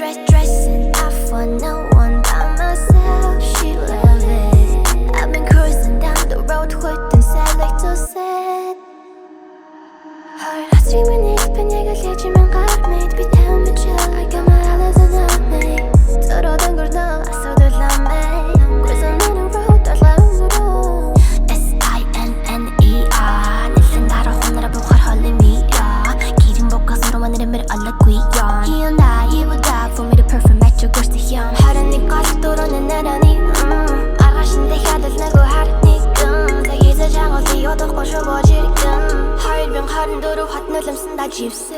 Dressing up for no one by myself. She love it. I've been cruising down the road with and sad like to sad. Hasrimin ekpen yagal yajiman qarmid bi tamam chill. I got my eyes on me. Torodan gurdan asudlamay. Cause I'm on the road alone. SINNER. Nilin dara honara bukhar halimiya. Kirin boka soro manir alakwiyan. He and I, he would die for me to perfect match your girls to him. 하라니 가스도로는 나라니. 아가신데 하들 나고 하라니끔. 자기서 장어 뛰어도 꼬셔버지리끔. 하일병 하른 도로 화տն을름 쓴다 집세.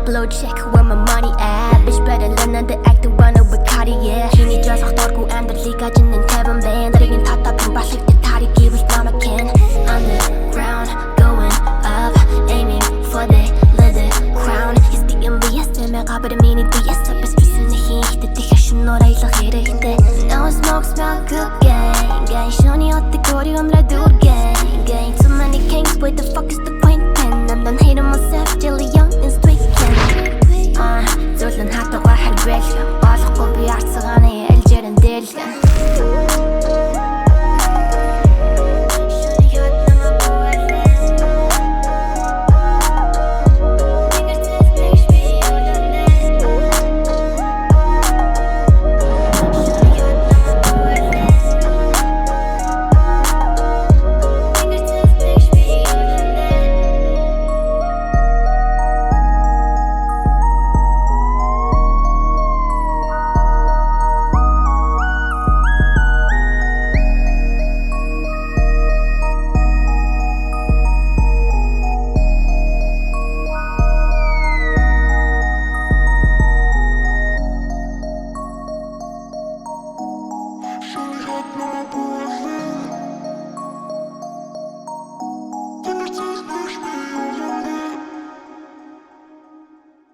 Blow check where my money at. Bitch better learn not to act the one with Cartier. Hini just ахторгүй амьдралыг ажин таван байн. Даригын татапын башлыг татари гэвэл намакен. On the ground, going up, aiming for the leather crown. Is the MBS мега бэрмини DS без стрессний хийхдээ тэхэшин нураylах хэрэгтэй. No smoke smell good gang. Gang шоны отты гори онраа дүр gang. Gang too many kings, where the fuck is the